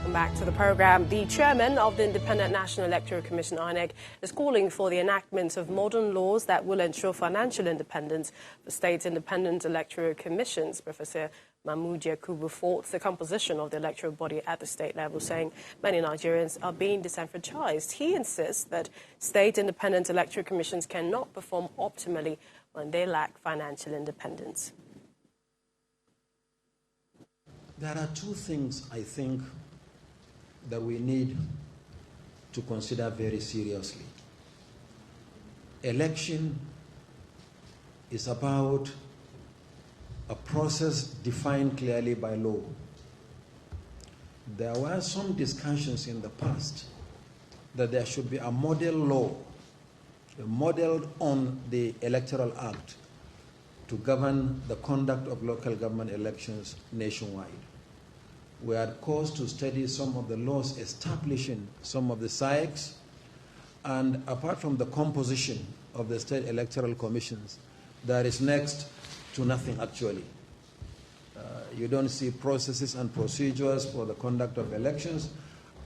Welcome back to the program. The chairman of the Independent National Electoral Commission, Inject, is calling for the enactment of modern laws that will ensure financial independence for state independent electoral commissions. Professor Mahmood Yakubu faults the composition of the electoral body at the state level, saying many Nigerians are being disenfranchised. He insists that state independent electoral commissions cannot perform optimally when they lack financial independence. There are two things, I think, that we need to consider very seriously. Election is about a process defined clearly by law. There were some discussions in the past that there should be a model law modeled on the Electoral Act to govern the conduct of local government elections nationwide. We had cause to study some of the laws establishing some of the SIECs, and apart from the composition of the state electoral commissions, there is next to nothing actually. You don't see processes and procedures for the conduct of elections.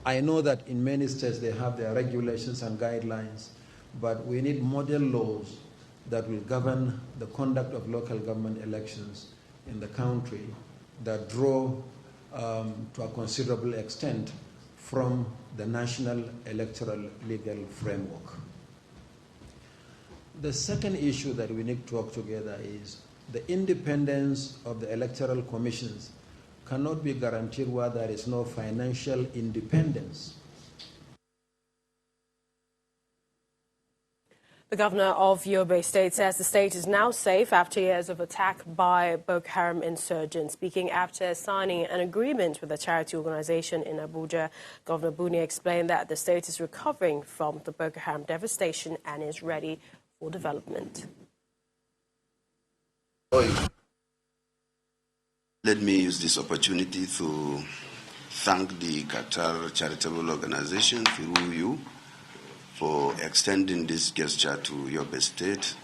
I know that in many states they have their regulations and guidelines, but we need model laws that will govern the conduct of local government elections in the country that draw to a considerable extent from the national electoral legal framework. The second issue that we need to talk together is the independence of the electoral commissions cannot be guaranteed where there is no financial independence. The governor of Yobe State says the state is now safe after years of attack by Boko Haram insurgents. Speaking after signing an agreement with a charity organization in Abuja, Governor Buni explained that the state is recovering from the Boko Haram devastation and is ready for development. Let me use this opportunity to thank the Qatar charitable organization through you for extending this gesture to Yobe State.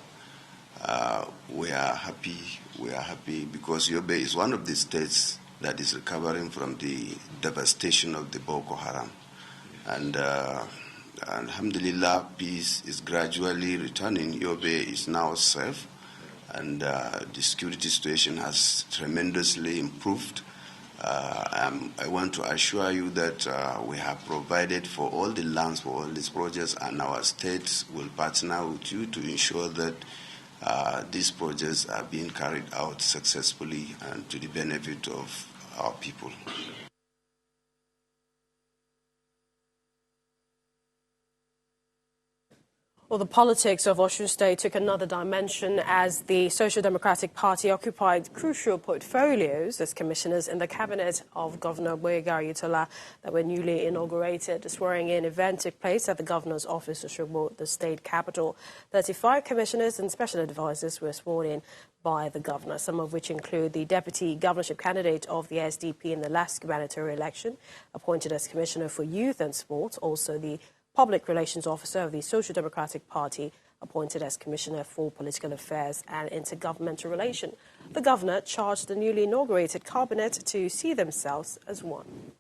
We are happy because Yobe is one of the states that is recovering from the devastation of the Boko Haram. And alhamdulillah, peace is gradually returning. Yobe is now safe, and the security situation has tremendously improved. I want to assure you that we have provided for all the lands for all these projects, and our state will partner with you to ensure that these projects are being carried out successfully and to the benefit of our people. Well, the politics of Osun State took another dimension as the Social Democratic Party occupied crucial portfolios as commissioners in the cabinet of Governor Boyega Oyetola that were newly inaugurated. The swearing-in event took place at the governor's office, Osogbo, the state capital. 35 commissioners and special advisors were sworn in by the governor, some of which include the deputy governorship candidate of the SDP in the last gubernatorial election, appointed as Commissioner for Youth and Sport, also the Public Relations Officer of the Social Democratic Party, appointed as Commissioner for Political Affairs and Intergovernmental Relations. The governor charged the newly inaugurated cabinet to see themselves as one.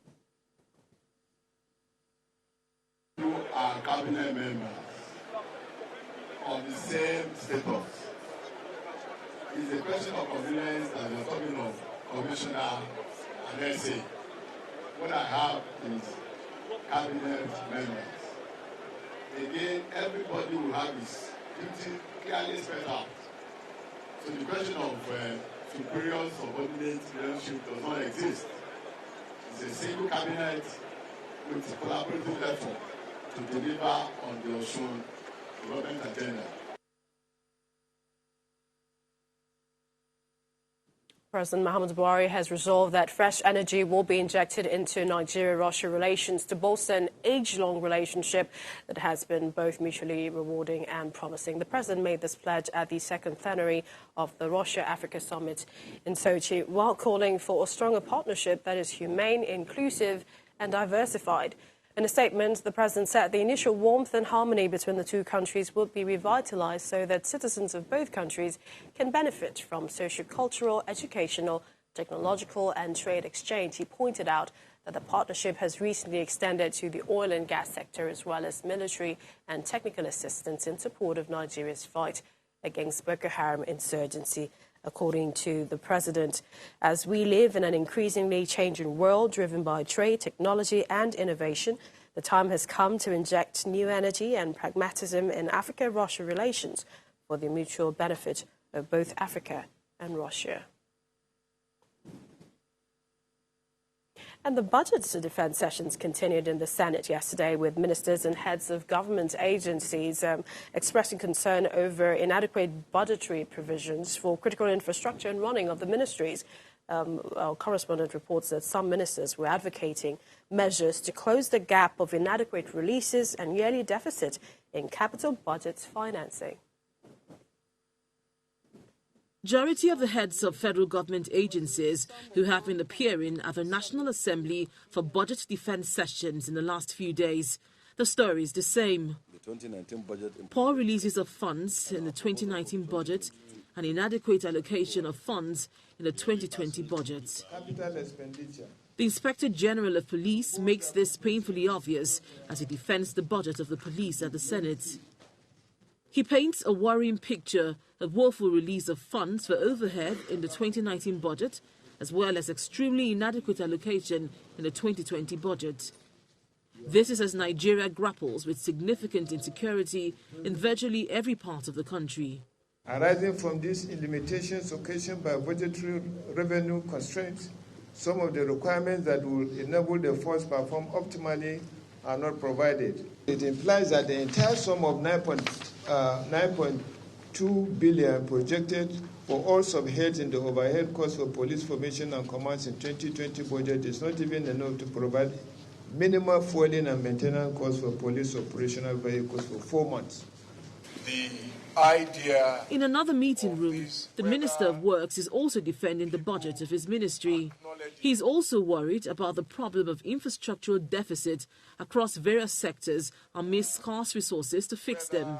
You are cabinet members of the same status. It's a question of convenience that you're talking of Commissioner and SA. What I have is cabinet members. Again, everybody will have his duty clearly spelled out. So the question of superior subordinate relationship does not exist. It's a single cabinet with a collaborative effort to deliver on the Osun development agenda. President Muhammadu Buhari has resolved that fresh energy will be injected into Nigeria-Russia relations to bolster an age-long relationship that has been both mutually rewarding and promising. The president made this pledge at the second plenary of the Russia-Africa Summit in Sochi, while calling for a stronger partnership that is humane, inclusive and diversified. In a statement, the president said the initial warmth and harmony between the two countries would be revitalized so that citizens of both countries can benefit from socio-cultural, educational, technological and trade exchange. He pointed out that the partnership has recently extended to the oil and gas sector, as well as military and technical assistance in support of Nigeria's fight against Boko Haram insurgency, according to the president. As we live in an increasingly changing world driven by trade, technology and innovation, the time has come to inject new energy and pragmatism in Africa-Russia relations for the mutual benefit of both Africa and Russia. And the budgets to defence sessions continued in the Senate yesterday, with ministers and heads of government agencies expressing concern over inadequate budgetary provisions for critical infrastructure and running of the ministries. Our correspondent reports that some ministers were advocating measures to close the gap of inadequate releases and yearly deficit in capital budgets financing. Majority of the heads of federal government agencies who have been appearing at the National Assembly for budget defence sessions in the last few days, the story is the same. The 2019 budget. Poor releases of funds in the 2019 budget and inadequate allocation of funds in the 2020 budget. Capital expenditure. The Inspector General of Police makes this painfully obvious as he defends the budget of the police at the Senate. He paints a worrying picture of woeful release of funds for overhead in the 2019 budget, as well as extremely inadequate allocation in the 2020 budget. This is as Nigeria grapples with significant insecurity in virtually every part of the country. Arising from these limitations occasioned by budgetary revenue constraints, some of the requirements that will enable the force to perform optimally are not provided. It implies that the entire sum of 9.2 billion projected for all subheads in the overhead cost for police formation and commands in 2020 budget is not even enough to provide minimal fueling and maintenance costs for police operational vehicles for 4 months. In another meeting room, the Minister of Works is also defending the budget of his ministry. He's also worried about the problem of infrastructural deficit across various sectors amidst scarce resources to fix them.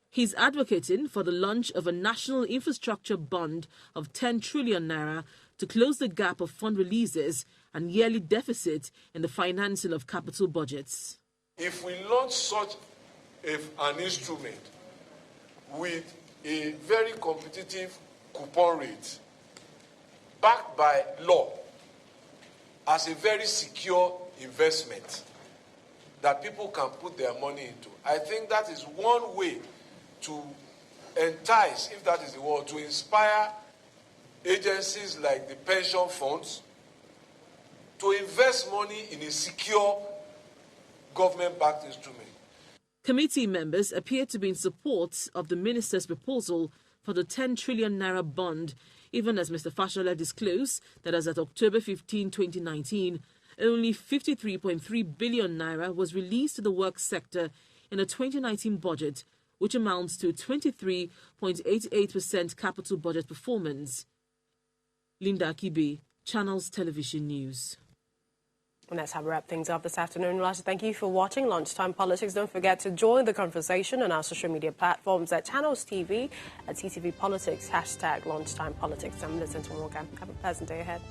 He's advocating for the launch of a national infrastructure bond of 10 trillion naira to close the gap of fund releases and yearly deficit in the financing of capital budgets. If we launch such an instrument with a very competitive coupon rate, backed by law, as a very secure investment that people can put their money into, I think that is one way to entice, if that is the word, to inspire agencies like the pension funds to invest money in a secure government-backed instrument. Committee members appear to be in support of the minister's proposal for the 10 trillion naira bond, even as Mr. Fashola disclosed that as at October 15, 2019, only 53.3 billion naira was released to the works sector in the 2019 budget, which amounts to 23.88% capital budget performance. Linda Akibe, Channels Television News. And that's how we wrap things up this afternoon. I'd like to thank you for watching Lunchtime Politics. Don't forget to join the conversation on our social media platforms at Channels TV, at CTV Politics, #Lunchtime Politics. I'm Millicent Morgan. Have a pleasant day ahead.